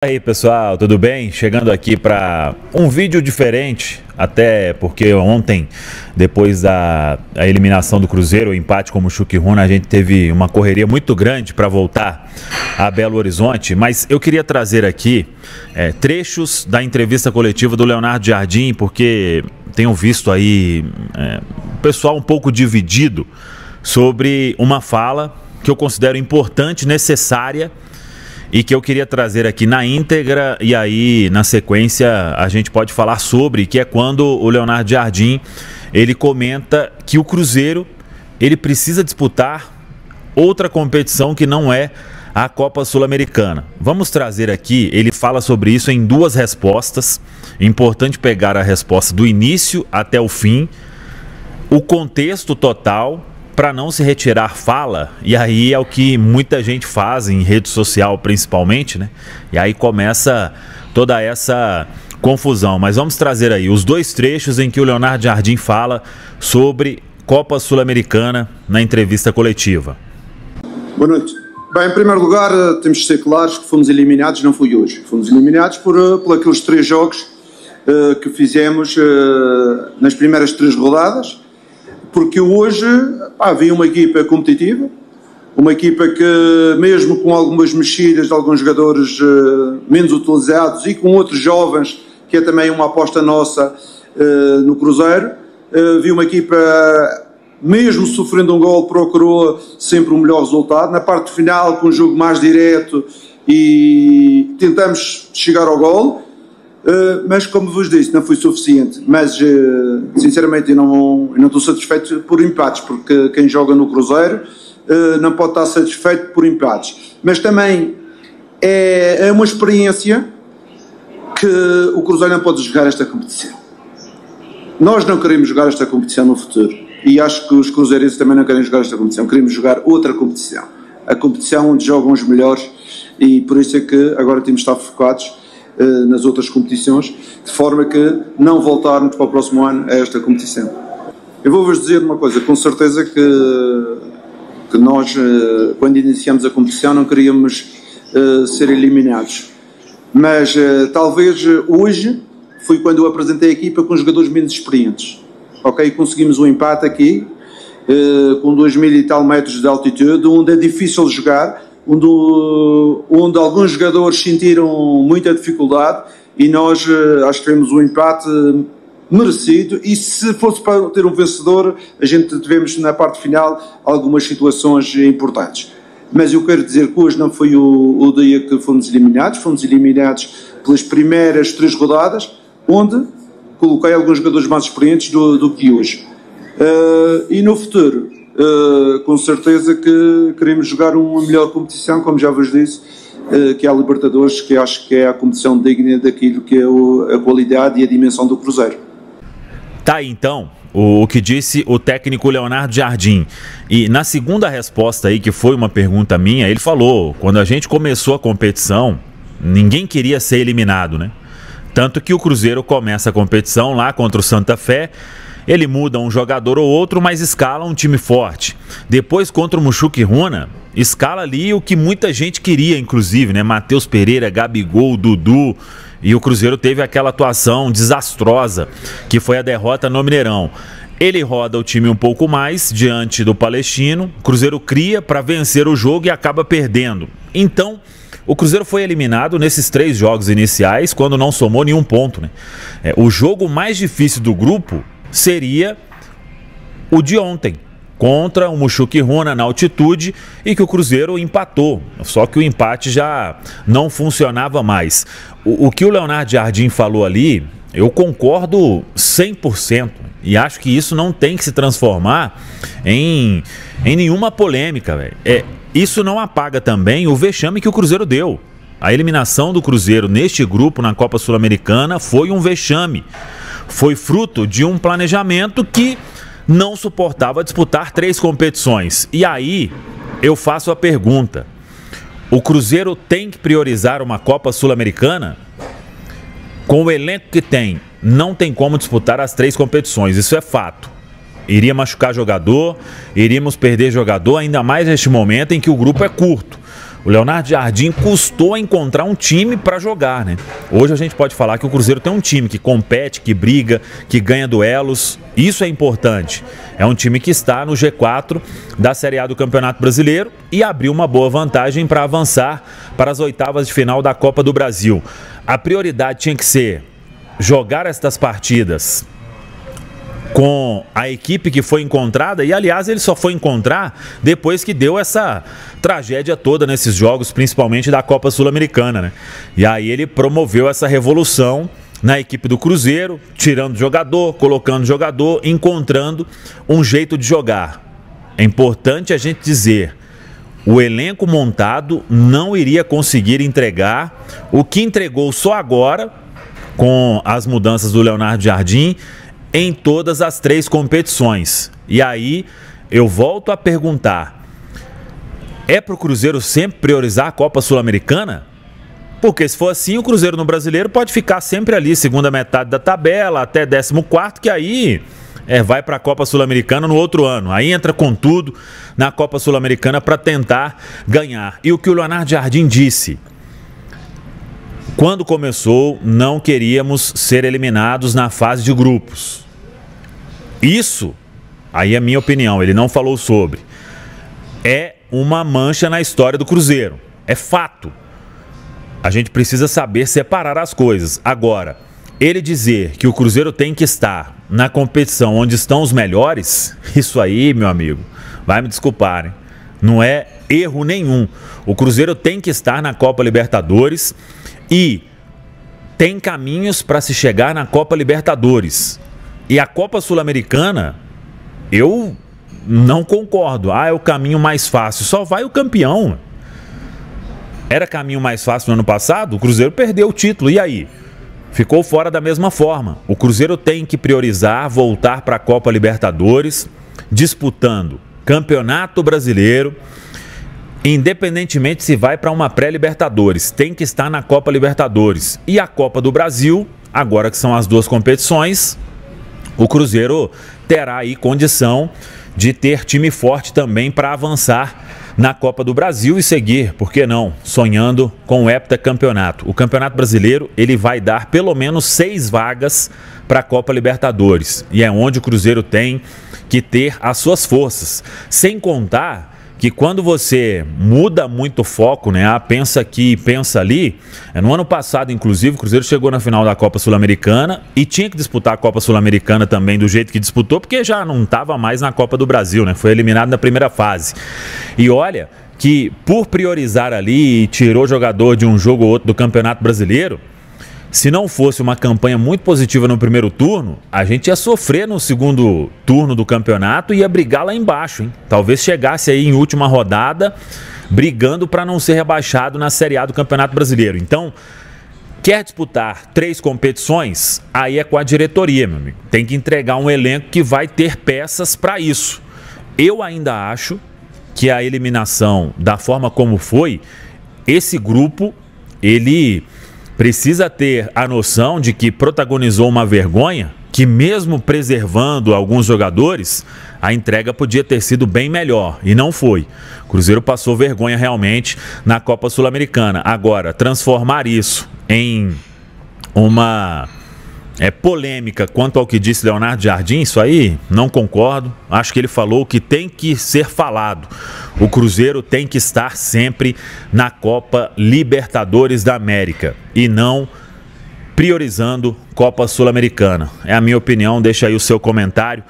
E aí pessoal, tudo bem? Chegando aqui para um vídeo diferente, até porque ontem, depois da eliminação do Cruzeiro, o empate com o Muxuquiruna, a gente teve uma correria muito grande para voltar a Belo Horizonte, mas eu queria trazer aqui trechos da entrevista coletiva do Leonardo Jardim, porque tenho visto aí o pessoal um pouco dividido sobre uma fala que eu considero importante, necessária, e que eu queria trazer aqui na íntegra, e aí na sequência a gente pode falar sobre, que é quando o Leonardo Jardim, ele comenta que o Cruzeiro, ele precisa disputar outra competição que não é a Copa Sul-Americana. Vamos trazer aqui, ele fala sobre isso em duas respostas, é importante pegar a resposta do início até o fim, o contexto total, para não se retirar fala, e aí é o que muita gente faz em rede social principalmente, né? E aí começa toda essa confusão. Mas vamos trazer aí os dois trechos em que o Leonardo Jardim fala sobre Copa Sul-Americana na entrevista coletiva. Boa noite. Bem, em primeiro lugar, temos de ser claros que fomos eliminados, não foi hoje. Fomos eliminados por aqueles 3 jogos que fizemos nas primeiras 3 rodadas. Porque hoje havia uma equipa competitiva, uma equipa que, mesmo com algumas mexidas de alguns jogadores menos utilizados e com outros jovens, que é também uma aposta nossa no Cruzeiro, havia uma equipa, mesmo sofrendo um gol, procurou sempre o melhor resultado. Na parte final, com um jogo mais direto, e tentamos chegar ao gol. Mas como vos disse, não foi suficiente, mas sinceramente eu não estou satisfeito por empates, porque quem joga no Cruzeiro não pode estar satisfeito por empates, mas também é uma experiência que o Cruzeiro não pode jogar esta competição. Nós não queremos jogar esta competição no futuro, e acho que os cruzeirenses também não querem jogar esta competição. Queremos jogar outra competição, a competição onde jogam os melhores, e por isso é que agora temos de estar focados nas outras competições, de forma que não voltarmos para o próximo ano a esta competição. Eu vou-vos dizer uma coisa, com certeza que nós, quando iniciamos a competição, não queríamos ser eliminados, mas talvez hoje foi quando eu apresentei a equipa com jogadores menos experientes, ok? Conseguimos um empate aqui, com 2000 e tal metros de altitude, onde é difícil jogar, onde alguns jogadores sentiram muita dificuldade, e nós acho que tivemos um empate merecido, e se fosse para ter um vencedor, a gente tivemos na parte final algumas situações importantes. Mas eu quero dizer que hoje não foi o dia que fomos eliminados pelas primeiras 3 rodadas, onde coloquei alguns jogadores mais experientes do que hoje. E no futuro, com certeza que queremos jogar uma melhor competição, como já vos disse, que é a Libertadores, que acho que é a competição digna daquilo que é a qualidade e a dimensão do Cruzeiro. Tá aí então o que disse o técnico Leonardo Jardim. E na segunda resposta aí, que foi uma pergunta minha, ele falou, quando a gente começou a competição, ninguém queria ser eliminado, né? Tanto que o Cruzeiro começa a competição lá contra o Santa Fé, ele muda um jogador ou outro, mas escala um time forte. Depois, contra o Muxuquiruna, escala ali o que muita gente queria, inclusive, né? Matheus Pereira, Gabigol, Dudu. E o Cruzeiro teve aquela atuação desastrosa, que foi a derrota no Mineirão. Ele roda o time um pouco mais diante do Palestino. O Cruzeiro cria para vencer o jogo e acaba perdendo. Então, o Cruzeiro foi eliminado nesses 3 jogos iniciais, quando não somou nenhum ponto, né? O jogo mais difícil do grupo seria o de ontem, contra o Muxuquiruna na altitude, e que o Cruzeiro empatou, só que o empate já não funcionava mais. O que o Leonardo Jardim falou ali, eu concordo 100%, e acho que isso não tem que se transformar em nenhuma polêmica, velho. Isso não apaga também o vexame que o Cruzeiro deu. A eliminação do Cruzeiro neste grupo na Copa Sul-Americana foi um vexame. Foi fruto de um planejamento que não suportava disputar 3 competições. E aí eu faço a pergunta: o Cruzeiro tem que priorizar uma Copa Sul-Americana? Com o elenco que tem, não tem como disputar as 3 competições, isso é fato. Iria machucar jogador, iríamos perder jogador, ainda mais neste momento em que o grupo é curto. O Leonardo Jardim custou encontrar um time para jogar, né? Hoje a gente pode falar que o Cruzeiro tem um time que compete, que briga, que ganha duelos. Isso é importante. É um time que está no G4 da Série A do Campeonato Brasileiro e abriu uma boa vantagem para avançar para as oitavas de final da Copa do Brasil. A prioridade tinha que ser jogar estas partidas com a equipe que foi encontrada, e aliás ele só foi encontrar depois que deu essa tragédia toda nesses jogos, principalmente da Copa Sul-Americana, né? E aí ele promoveu essa revolução na equipe do Cruzeiro, tirando jogador, colocando jogador, encontrando um jeito de jogar. É importante a gente dizer, o elenco montado não iria conseguir entregar o que entregou só agora, com as mudanças do Leonardo Jardim, em todas as 3 competições. E aí eu volto a perguntar, é para o Cruzeiro sempre priorizar a Copa Sul-Americana? Porque se for assim, o Cruzeiro no Brasileiro pode ficar sempre ali, segunda metade da tabela, até 14º, que aí vai para a Copa Sul-Americana no outro ano. Aí entra com tudo na Copa Sul-Americana para tentar ganhar. E o que o Leonardo Jardim disse: quando começou, não queríamos ser eliminados na fase de grupos. Isso, aí é a minha opinião, ele não falou sobre, é uma mancha na história do Cruzeiro. É fato. A gente precisa saber separar as coisas. Agora, ele dizer que o Cruzeiro tem que estar na competição onde estão os melhores, isso aí, meu amigo, vai me desculpar, hein? Não é erro nenhum. O Cruzeiro tem que estar na Copa Libertadores e tem caminhos para se chegar na Copa Libertadores. E a Copa Sul-Americana, eu não concordo. É o caminho mais fácil. Só vai o campeão. Era caminho mais fácil no ano passado? O Cruzeiro perdeu o título. E aí? Ficou fora da mesma forma. O Cruzeiro tem que priorizar voltar para a Copa Libertadores, disputando Campeonato Brasileiro, independentemente se vai para uma pré-Libertadores, tem que estar na Copa Libertadores. E a Copa do Brasil, agora que são as 2 competições, o Cruzeiro terá aí condição de ter time forte também para avançar na Copa do Brasil e seguir, por que não, sonhando com o heptacampeonato. O Campeonato Brasileiro, ele vai dar pelo menos 6 vagas para a Copa Libertadores. E é onde o Cruzeiro tem que ter as suas forças. Sem contar que quando você muda muito o foco, né? Pensa aqui, pensa ali. No ano passado, inclusive, o Cruzeiro chegou na final da Copa Sul-Americana e tinha que disputar a Copa Sul-Americana também do jeito que disputou, porque já não estava mais na Copa do Brasil, né? Foi eliminado na primeira fase. E olha que por priorizar ali, tirou jogador de um jogo ou outro do Campeonato Brasileiro. Se não fosse uma campanha muito positiva no primeiro turno, a gente ia sofrer no segundo turno do campeonato e ia brigar lá embaixo, hein? Talvez chegasse aí em última rodada, brigando para não ser rebaixado na Série A do Campeonato Brasileiro. Então, quer disputar 3 competições? Aí é com a diretoria, meu amigo. Tem que entregar um elenco que vai ter peças para isso. Eu ainda acho que a eliminação, da forma como foi, esse grupo, ele precisa ter a noção de que protagonizou uma vergonha, que mesmo preservando alguns jogadores, a entrega podia ter sido bem melhor, e não foi. O Cruzeiro passou vergonha realmente na Copa Sul-Americana. Agora, transformar isso em uma polêmica quanto ao que disse Leonardo Jardim, isso aí não concordo. Acho que ele falou o que tem que ser falado. O Cruzeiro tem que estar sempre na Copa Libertadores da América e não priorizando Copa Sul-Americana. É a minha opinião, deixa aí o seu comentário.